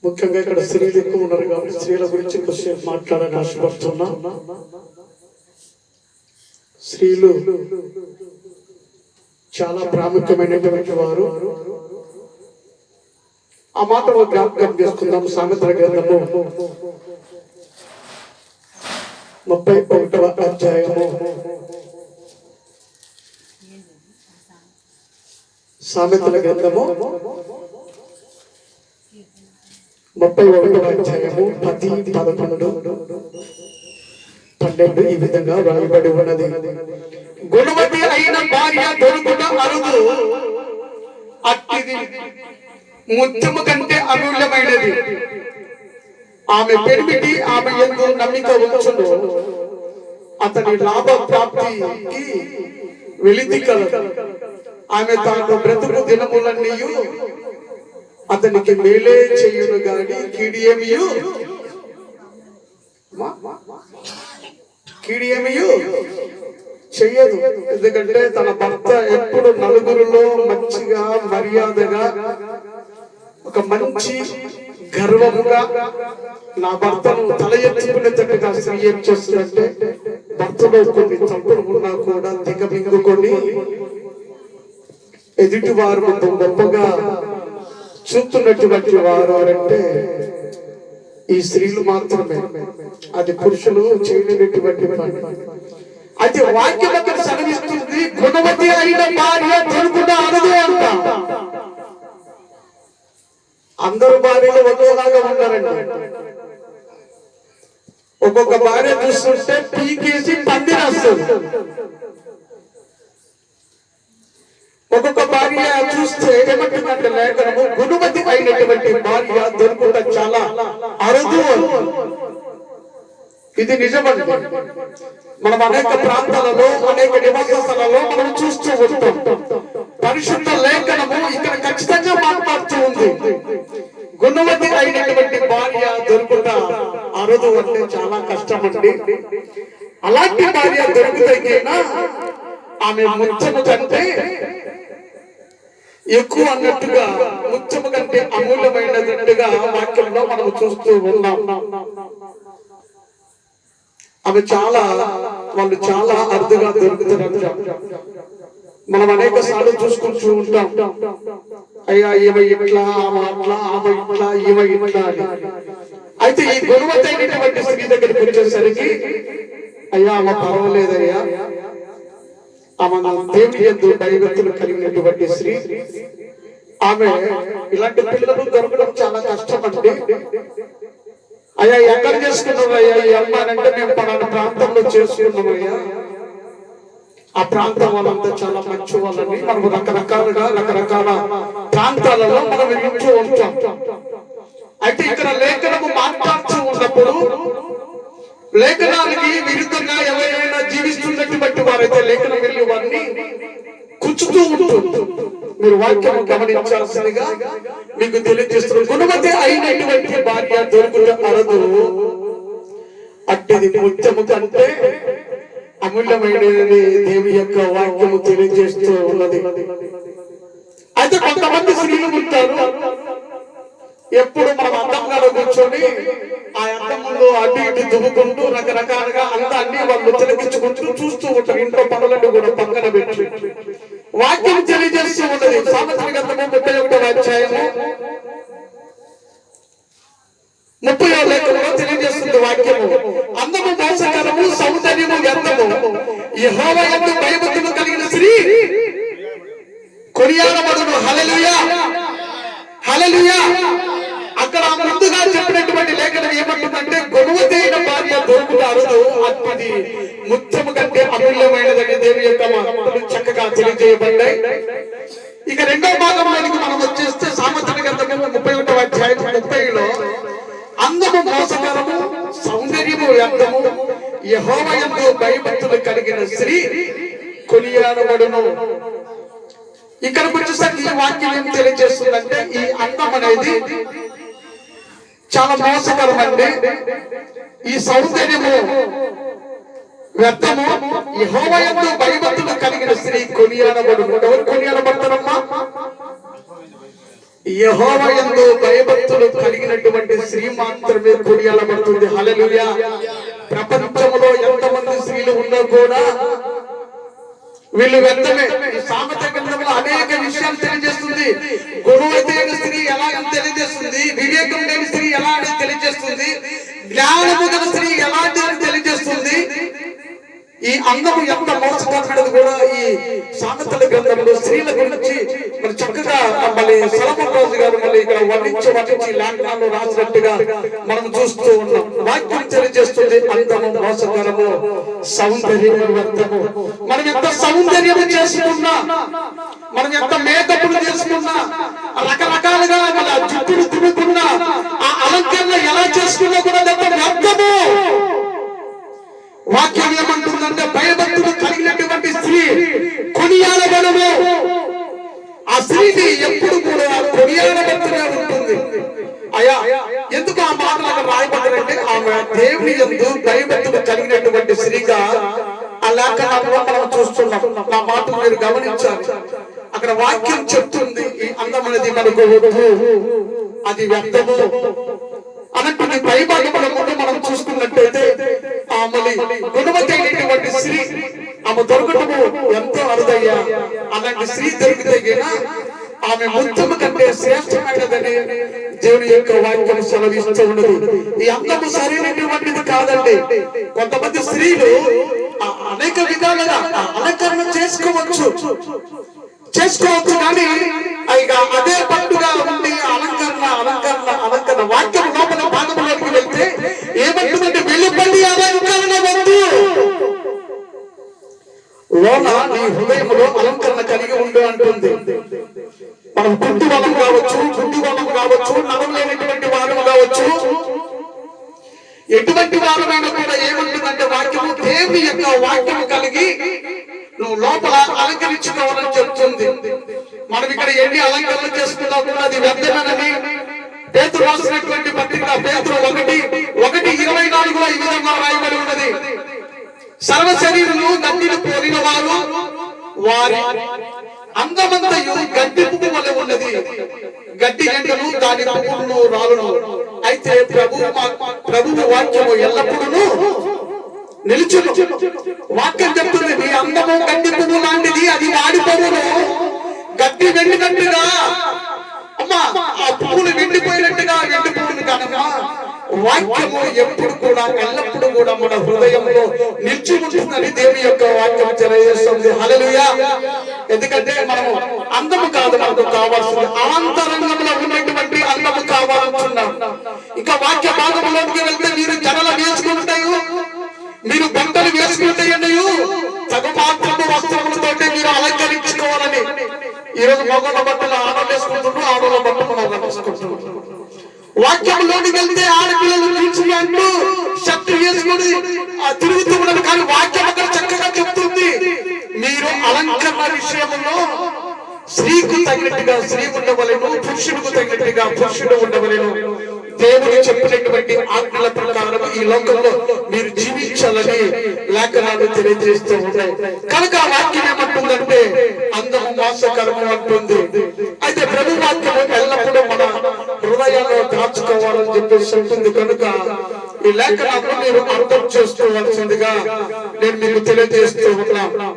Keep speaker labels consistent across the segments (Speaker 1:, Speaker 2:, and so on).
Speaker 1: ముఖ్యంగా ఇక్కడ స్త్రీలు ఎక్కువ ఉన్నారు కాబట్టి స్త్రీల గురించి కొద్దిసేపు మాట్లాడాలని ఆశపడుతున్నా. స్త్రీలు చాలా ప్రాముఖ్యమైనటువంటి వారు. ఆ మాట జ్ఞాపకం చేసుకుందాం. సామెతల గ్రంథము 31వ అధ్యాయము సామెతల గ్రంథము 31వ అధ్యాయము 10, 11, 12 ఈ విధంగా రాయబడి ఉన్నది. గుణవతి అయిన భార్య దొరుకుట అరుదు, అట్టిది ముత్యము కంటే అమూల్యమైనది. ఆమె పెరిమిటి ఆమె యందు నమ్మిక ఉంచును, అతని లాభ ప్రాప్తికి వెలితి కలదు. ఆమె తాను బ్రతుకు దినములన్నీయు అతనికి మేలే చేయును గాని కీడియమియు చెయ్యదు. ఎందుకంటే తన భర్త ఎప్పుడు నలుగురిలో మంచిగా మర్యాదగా ఒక మంచి గర్వముగా నా భర్తను తల ఎత్తుకునేటట్టుగా స్త్రీ ఏం చేస్తుందంటే భర్తలో కొన్ని తప్పులు ఉన్నా కూడా దిగమింగుకొని ఎదుటి వారు గొప్పగా చూస్తున్నటువంటి వారు అంటే ఈ స్త్రీలు మాత్రమే. అది పురుషులు చేయలేనటువంటి పని. అయితే వాక్యం అక్కడ సెలవిస్తుంది, గుణవతి అయిన భార్య దొరుకుట అరుదు అంట. అందరు భార్యలు ఒకేలాగా ఉన్నారండి. ఒక్కొక్క భార్య చూస్తుంటే పీకేసి పందిరేస్తుంది. ఒక్కొక్క భార్య చూస్తే ఏమంటుందంటే లేఖనము, గుణవతి అయినటువంటి భార్య దొరుకుట చాలా అరుదు. ఇది నిజమండి. మనం అనేక ప్రాంతాలలో అనేక నివాస స్థలాల్లో మనం చూస్తూ ఉంటాం. పరిశుద్ధ లేఖనము ఇక్కడ ఖచ్చితంగా మాట్లాడుతూ ఉంది, గుణవతి అయినటువంటి భార్య దొరుకుట అరుదు అంటే చాలా కష్టం అండి. అలాంటి భార్య దొరుకుతైనా ఆమె ముత్యము కంటే ఎక్కువ అన్నట్టుగా, ముత్యము కంటే అమూల్యమైనట్టుగా వాక్యంలో మనం చూస్తూ ఉన్నాం. ఆమె వాళ్ళు చాలా అరుదుగా దొరుకుతారంట. మనం అనేక సార్లు చూసుకుంటూ ఉంటాం, అయ్యా ఈమె ఇట్లా, ఆమె అట్లా, ఆమె ఇట్లా, ఈమె ఇట్లా అని. అయితే ఈ గుణవతి అయినటువంటి స్త్రీ దగ్గరికి వచ్చేసరికి, అయ్యా ఆమె పర్వాలేదయ్యా, ఆమె దేవుని యందు భయభక్తులు కలిగినటువంటి స్త్రీ. ఆమె ఇలాంటి పిల్లలు దొరకడం చాలా కష్టం అండి. అయ్యా ఎక్కడ చేసుకున్నామయ్యా ఈ అమ్మానంటే మేము పలానా ప్రాంతంలో చేసుకున్నామయ్యా, ఆ ప్రాంతం వాళ్ళంతా చాలా మంచి వాళ్ళని మనం రకరకాల ప్రాంతాలలో మనం వింటూ ఉంటాం. అయితే ఇక్కడ లేఖనము మాట్లాడుతూ ఉన్నప్పుడు లేఖనానికి విరుద్ధంగా ఎవరైనా జీవిస్తున్నటువంటి వారైతే లేఖనం వెళ్ళి వారిని కూర్చుతూ ఉంటుంది. మీరు వాక్యం గమనించాల్సిందిగా మీకు తెలియజేస్తున్నారు. గుణవతి అయినటువంటి భార్య దొరుకుట అరదు, అట్టిది ముత్యము కంటే అమూల్యమైనది దేవి యొక్క వాక్యము తెలియజేస్తూ ఉన్నది. అయితే కొంతమంది స్త్రీలు ఉంటారు, ఎప్పుడు మనం అద్దంగా కూర్చొని ఆ అద్దం ముందు అడ్డు ఇటు దువ్వుకుంటూ రకరకాలుగా అన్ని వాళ్ళు తిలకించుకుంటూ చూస్తూ ఉంటారు. ఇంట్లో పనులను కూడా పక్కన పెట్టి వాక్యం తెలియజేస్తూ ఉన్నది. సామెతల గ్రంథము 31వ అధ్యాయము 30వ లేఖనంలో తెలియజేస్తుంది వాక్యము, అందము మోసకరము, సౌందర్యము వ్యర్థము, యెహోవా యందు భయభక్తులు కలిగిన స్త్రీ కొనియాడబడును. హల్లెలూయా, హల్లెలూయా. అక్కడ ముందుగా చెప్పినటువంటి లేఖనం ఏమంటుందంటే, గుణవతి అయిన భార్య దొరుకుట అరుదు, అది ముత్యము కంటే అమూల్యమైనదని దేవి యొక్క మాటలు చక్కగా తెలియజేయబడ్డాయి. ఇక రెండో భాగంలోనికి మనం వచ్చేస్తే సామెతల గ్రంథము 31వ అధ్యాయం 30లో, అందము మోసకరము, సౌందర్యము వ్యర్థము, యెహోవా యందు భయభక్తులు కలిగిన స్త్రీ కొనియాడబడును. ఇక్కడికి వచ్చేసరికి ఈ వాక్యం ఏం తెలియజేస్తుందంటే, ఈ అందం అనేది చాలా మోసకరం అండి. ఈ సౌందర్యము వ్యర్థము, యెహోవా యందు భయభక్తులు కలిగిన స్త్రీ కొనియాడబడును. ఎవరు కొనియాడబడతారమ్మా? యెహోవా యందు భయభక్తులు కలిగినటువంటి స్త్రీ మాత్రమే కొనియాడబడుతుంది. హల్లెలూయా. ప్రపంచంలో ఎంతమంది స్త్రీలు ఉన్నా కూడా వీళ్ళు వ్యర్థమే. ఈ సామెత గ్రంథంలో అనేక విషయాలు తెలియజేస్తుంది. గుణవతి అయిన స్త్రీ ఎలా అని తెలియజేస్తుంది, వివేకం లేని స్త్రీ ఎలా అని తెలియజేస్తుంది, జ్ఞానము గల స్త్రీ ఎలాంటి అని తెలియజేస్తుంది. ఈ అందము ఎంత మోసకరమైనది కూడా ఈ సామెతల గ్రంథంలో స్త్రీల గురించి మరి చక్కగా మళ్ళీ సొలొమోను రాజు గారు మళ్ళీ ఇక్కడ వర్ణించి లేఖనాల్లో రాసినట్టుగా మనం చూస్తూ ఉన్నాం. వాక్యం తెలియజేస్తుంది అందము మోసకరము, సౌందర్యము వ్యర్థము. మనం ఎంత సౌందర్యం చేసుకున్నా, మనం ఎంత మేకపులు చేసుకున్నా, రకరకాలుగా మన జుట్టులు తినుకున్నా, ఆ అలంకరణ ఎలా చేసుకున్నా కూడా వ్యర్థము. వాక్యం ఏమంటుందంటే భయభక్తులు కలిగినటువంటి స్త్రీ కొనియాడబడము. ఆ స్త్రీని ఎప్పుడు కూడా కొనియాడబడుతూనే ఉంటుంది. అయ్యా ఎందుకు ఆ మాటలు అక్కడ రాయబడ్డారంటే ఆమె దేవుని యందు భయభక్తులు కలిగినటువంటి స్త్రీగా ఆ లేఖనాల్లో మనం చూస్తున్నాం. నా మాటలు మీరు గమనించాలి. అక్కడ వాక్యం చెప్తుంది ఈ అందమనేది మనకు వద్దు, అది వ్యర్థము అన్నటువంటి పైభాగంలో ముందు మనం చూసుకున్నట్టయితే ఆమె గుణవతి అయినటువంటి స్త్రీ ఆమె దొరకటము ఎంతో అరుదయ్యా. అలాంటి స్త్రీ దొరికితే ఆమె ముత్తము కంటే శ్రేష్టమైనదని దేవుని యొక్క వాక్యం సెలవిస్తూ ఉన్నది. ఈ అందము సరైనటువంటిది కాదండి. కొంతమంది స్త్రీలు అనేక విధాలుగా అలంకరణ చేసుకోవచ్చు కానీ అదే పట్టుగా ఉండి అలంకరణ అలంకరణ అలంకరణ వాక్యం లోపల భాగంలోకి వెళ్తే ఏమంటుందంటే వెలుపలి అలంకరణ వద్దు, లోన నీ హృదయంలో అలంకరణ కలిగి ఉండు అంటుంది. మనం గుడ్డి వాళ్ళం కావచ్చు, నడవలేనటువంటి వారము కావచ్చు, ఎటువంటి వారమైనా కూడా ఏమంటుందంటే వాక్యము దేవుని యొక్క వాక్యము కలిగి నువ్వు లోపల అలంకరించుకోవాలని చెప్తుంది. మనం ఇక్కడ ఎన్ని అలంకరణ చేసుకున్నా కూడా అది వ్యర్థమేనని పేతురు రాసినటువంటి పత్రిక పేతురు 1:24 ఈ విధంగా రాయబడి ఉన్నది. సర్వ శరీరులు గడ్డిని పోలిన వారు, వారి అందమంతయు గడ్డి పువ్వు వలె ఉన్నది, గడ్డి ఎండను దాని పువ్వులను రాలును. అయితే ప్రభువు వాక్యము ఎల్లప్పుడూ నిలుచును. వాక్యం చెప్తుంది నీ అందము గడ్డి పువ్వు లాంటిది, అది వాడిపోవును. గడ్డి వెండినట్టుగా అమ్మా ఆ పువ్వులు వెండిపోయినట్టుగా వెండి పువ్వులు కానమ్మా వాక్యము ఎప్పుడు కూడా ఎల్లప్పుడు కూడా మన హృదయంలో నిలిచి ఉంటుందని దేవుని యొక్క వాక్యం తెలియజేస్తుంది. హల్లెలూయా. ఎందుకంటే మనము అందము కాదు మనకు కావాల్సింది ఆంతరంగంలో ఉన్నటువంటి అందము కావాలనుకున్నాం. ఇంకా వాక్య భాగంలోకి వెళ్తే మీరు జడలు వేసుకుంటాయి, మీరు బట్టలు వేసుకుంటాయన్నయు సగం మాత్రము వస్త్రములతో మీరు అలంకరించుకోవాలని. ఈరోజు మగవాళ్ళ బట్టలు ఆడలు వేసుకుంటున్నారు, ఆడవాళ్ళ బట్టలు మగవాళ్ళు వేసుకుంటున్నారు. వాక్యంలోకి వెళ్తే ఆడపిల్లలు అంటూ శక్తి వేసుకుని తిరుగుతూ ఉన్నారు. కానీ వాక్యం అక్కడ చక్కగా చెప్తుంది మీరు అలంకరణ విషయంలో స్త్రీకు తగినట్టుగా స్త్రీ ఉండవలేను, పురుషుడికి తగినట్టుగా పురుషుడు ఉండవలేను. దేవుడు చెప్పినటువంటి ఆజ్ఞల ప్రకారం ఈ లోకంలో మీరు జీవించాలని లేఖనాలు తెలియజేస్తూ ఉంటాయి. కనుక ఆ వాక్యం ఏమంటుందంటే అందము మోసకరము అంటుంది. అయితే ప్రభు వాక్యము ఎల్లప్పుడూ మన హృదయాల్లో దాచుకోవాలని చెప్పేసి ఉంటుంది. కనుక ఈ లేఖనాలను మీరు అర్థం చేసుకోవాల్సిందిగా నేను మీకు తెలియజేస్తూ ఉన్నాను.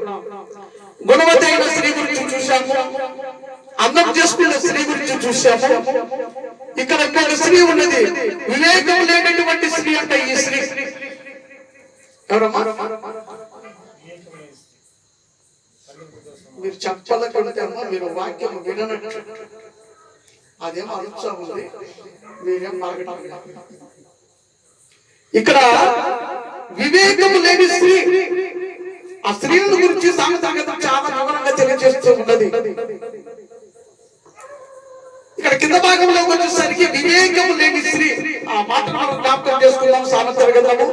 Speaker 1: గుణవతి అయిన స్త్రీ గురించి చూశాము, అందం చేసుకున్న స్త్రీ గురించి చూశాము. ఇక్కడ ఇంకొక స్త్రీ ఉన్నది, వివేకం లేనటువంటి స్త్రీ అంటే ఈ స్త్రీ ఎవరమ్మా? మీరు చెప్పాలనుకుంటే మీరు వాక్యం విననట్టు అదేమో అనుత్సాహం ఉంది, మీరేం మార్గటం. ఇక్కడ వివేకము లేని స్త్రీ, ఆ స్త్రీల గురించి సామెత చాలా వివరంగా తెలియజేస్తూ ఉన్నది. ఇక్కడ కింద భాగంలోకి వచ్చేసరికి వివేకము లేని స్త్రీ ఆ మాట మనం జ్ఞాపకం చేసుకున్నాం. సామెతల గ్రంథము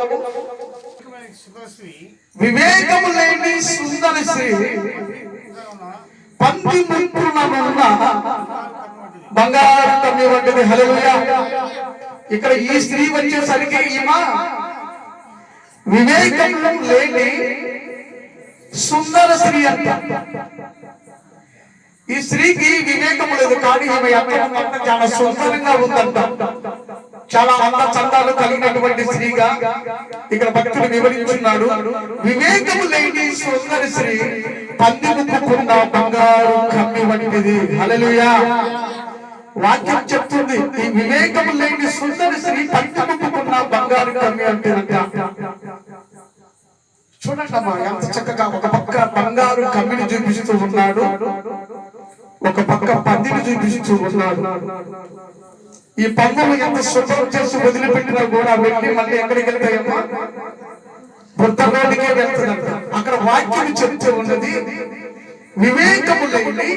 Speaker 1: వివేకము లేని సుందర స్త్రీ పంది ముక్కున బంగారు కమ్మి వంటిది. హల్లెలూయా. ఇక్కడ ఈ స్త్రీ వచ్చేసరికి ఈమె వివేకము లేని సుందర స్త్రీ అంట. ఈ స్త్రీకి వివేకము లేదు, కానీ ఈమె అంత చాలా సుందరంగా ఉందంట. చాలా అంద చందాలు కలిగినటువంటి స్త్రీగా ఇక్కడ భక్తుడు వివరించున్నాడు. వివేకము లేని సుందరి స్త్రీ పంది ముక్కుకున్న బంగారు కమ్మి వంటిది. హల్లెలూయా. వాక్యం చెప్తుంది, ఈ వివేకము లేని సుందరి స్త్రీ పంది ముక్కుకున్న బంగారు కమ్మి వంటిదంట. చూడండమ్మా ఎంత చక్కగా ఒక పక్క బంగారు కమ్మిని చూపిస్తూ ఉన్నాడు, ఒక పక్క పందిని చూపిస్తూ ఉన్నాడు. ఈ పందులు ఎంత శుభ్రం చేసి వదిలిపెట్టినా కూడా వెళ్ళి మళ్ళీ ఎక్కడికి వెళ్తాయమ్మా? వృద్ధలోనికే వెళ్తుందంట. అక్కడ వాక్యం చెప్తూ ఉన్నది, వివేకము లేని,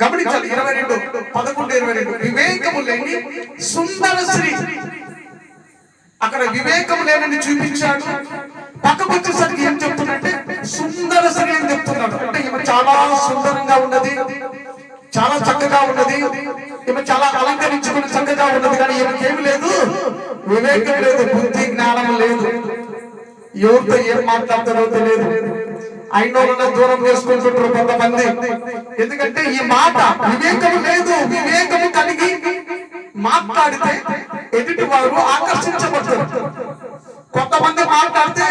Speaker 1: గమనించాలి 22:11-22, వివేకము లేని సుందర స్త్రీ. అక్కడ వివేకము లేనని చూపించాడు, పక్కకు వచ్చేసరికి ఏం చెప్తున్నట్టే సుందర స్త్రీ అని చెప్తున్నాడు. అంటే ఈమె చాలా సుందరంగా ఉన్నది, చాలా చక్కగా ఉన్నది, ఈమె చాలా అలంకరించుకుని చక్కగా ఉన్నది. కానీ ఈమెకి ఏమి లేదు, వివేకం లేదు, బుద్ధి జ్ఞానం లేదు, ఎవరితో ఏం మాట్లాడతారో తెలియదు. అయినోళ్ళ దూరం చేసుకుంటుంటారు కొంతమంది. ఎందుకంటే ఈ మాట వివేకం లేదు. వివేకము కలిగి మాట్లాడితే ఎదుటి వారు ఆకర్షించబడతారు. కొంతమంది మాట్లాడితే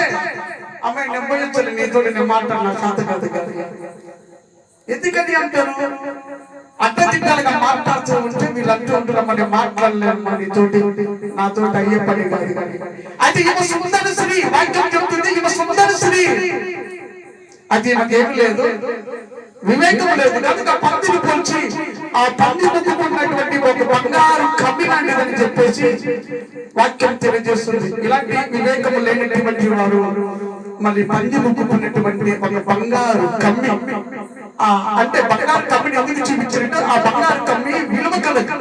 Speaker 1: అమ్మాయి నెమ్మదించాలి, నీతో నేను మాట్లాడినా శాత కాదు కదా. ఎందుకని అంటారు? అడ్డదిడ్డలుగా మాట్లాడుతూ ఉంటే వీళ్ళు అంటూ ఉంటారు, మరి మాట్లాడలేము, నీతోటి నాతోటి అయ్యే పని కాదు. అయితే ఈమె సుందర స్త్రీ, వాక్యం చెప్తుంది ఈమె సుందర స్త్రీ. అది ఈమెకేమి లేదు, వివేకం లేదు. కనుక పందిని పొలిచి ఆ పంది ముక్కుకున్నటువంటి ఒక బంగారు కమ్మి లాంటిదని చెప్పేసి వాక్యం తెలియజేస్తుంది. ఇలాంటి వివేకము లేనటువంటి వారు మళ్ళీ పంది ముక్కుకున్నటువంటి ఒక బంగారు కమ్మి, అంటే బంగారు కమ్మిని ఎందుకు చూపించారంటే ఆ బంగారు కమ్మి విలువ కలది,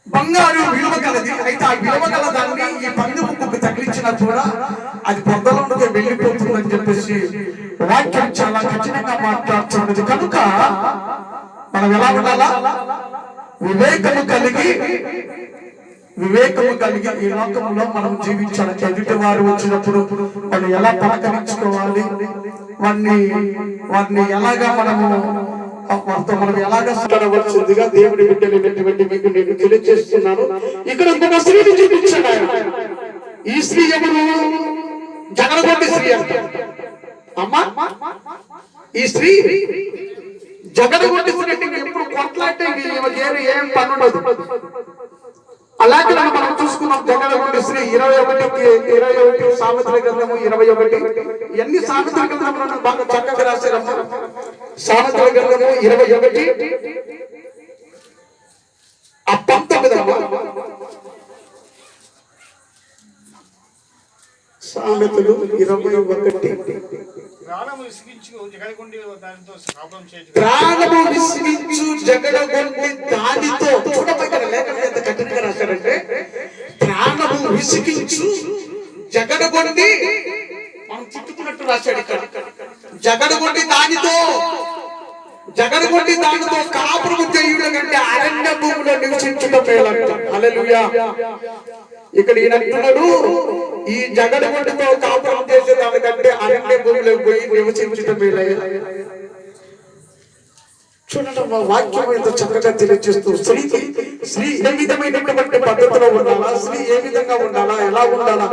Speaker 1: బంగారు విలువ కలది. అయితే ఆ విలువ కల దాన్ని ఈ పంది ముక్కుకు తగిలించినా కూడా అది పొందలోకి వెళ్ళిపోతుందని చెప్పేసి వాక్యం చాలా కఠినంగా మాట్లాడుతున్నది. కనుక మనం ఎలా ఉండాలా? వివేకము కలిగి ఈ లోకంలో మనం జీవించాలి. ఎదుటి వారు వచ్చినప్పుడు వాళ్ళు ఎలా పలకరించుకోవాలి, వారిని ఎలాగా మనం ఎలాగా సడవలసిందిగా దేవుని బిడ్డలైనటువంటి మీకు నేను తెలియజేస్తున్నాను. ఇక్కడ ఇంకొక స్త్రీని చూపించాడు ఆయన. ఈ స్త్రీ ఎవరు? జగడగొండి స్త్రీ అంట. అమ్మా, ఈ స్త్రీ జగడగొండి స్త్రీ అంటే ఎప్పుడు కొట్లాటే ఏం పని ఉండదు. అలాగే మనం చూసుకున్నాం జగడగొండి స్త్రీ 21 సామెతల గ్రంథము 21. ఎన్ని సామెతల గ్రంథంలో బాగా చక్కగా రాశారమ్మా. సామెతల గ్రంథము 21 ఆ 19 సామెతలు 21. ప్రాణము విసిగించు జగడగొండి దానితో. చూడబోయిన లేఖనం ఎంత కఠినంగా రాశారంటే, ప్రాణము విసిగించు జగడగొండి, మనం చుట్టుకున్నట్టు రాశాడు ఇక్కడ. జగడగొండి దానితో కాపురము చేయుట కంటే అరణ్య భూమిలో నివసించుట మేలంట. హల్లెలూయా. ఇక్కడ ఈయన అంటున్నాడు, ఈ జగడగొండితో కాపురం చేసే దానికంటే అరణ్య భూమిలో పోయి నివసించుట మేలయ్య. చూడండి, వాక్యం ఎంత చక్కగా తెలియజేస్తూ స్త్రీ ఏ విధమైనటువంటి పద్ధతిలో ఉండాలా, స్త్రీ ఏ విధంగా ఉండాలా, ఎలా ఉండాలా,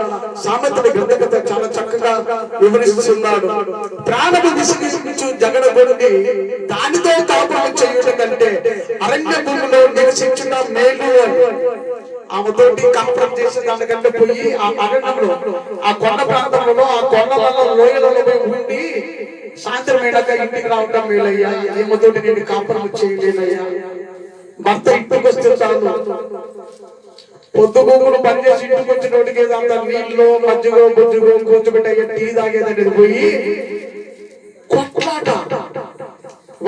Speaker 1: సామెతల గ్రంథకథ చాలా చక్కగా వివరిస్తున్నాడు. ప్రాణము విసిగించు జగడగొండి దానితో కాపురం చేయుట కంటే అరణ్య భూమిలో నివసించుట మేలు. ఆమెతోటి కాపురం చేసే దానికంటే పోయి ఆ అరణ్యంలో, ఆ కొండ ప్రాంతంలో, ఆ కొండలలో, లోయలలో పోయి ఉండి సాయంత్రం అయినాక ఇంటికి రావటం మేలయ్యా. ఏమతోటి నేను కాపురం చేయలేనయ్యా. భర్త ఇంటికి వస్తే చాలు, పొద్దుగోకులు పనిచేసి ఇంటికి వచ్చిన వాడికి అంత నీళ్ళు మజ్జిగో బొజ్జుగో కూర్చోబెట్టే టీ తాగేదని పోయి కొట్లాట,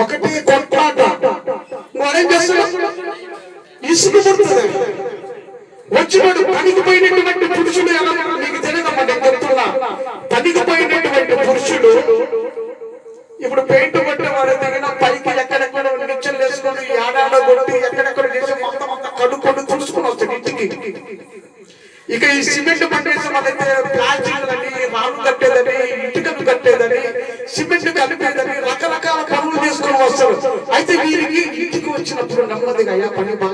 Speaker 1: ఒకటే కొట్లాట. మరేం చేస్తున్నాడు? ఇసుకు పుడుతుంది. వచ్చినాడు పనికిపోయినటువంటి పురుషుడు ఎలా నీకు తెలియదమ్మా, నేను చెప్తున్నా. పనికిపోయినటువంటి పురుషుడు ఇప్పుడు పెయింట్ కొట్టేవాడు తగిన పైకి ఎక్కడెక్కడ నిచ్చెలు వేసుకొని ఏడాడో కొట్టి ఎక్కడెక్కడ చేసి మొత్తం అంతా కడుక్కొని తుడుచుకుని వస్తాడు ఇంటికి. ఇక ఈ సిమెంట్ పట్టేసి వాళ్ళైతే ప్లాస్టిక్లని, రాళ్ళు కట్టేదని, ఇటుకలు కట్టేదని, సిమెంట్ కలిపేదని రకరకాల పనులు చేసుకొని పని బాగా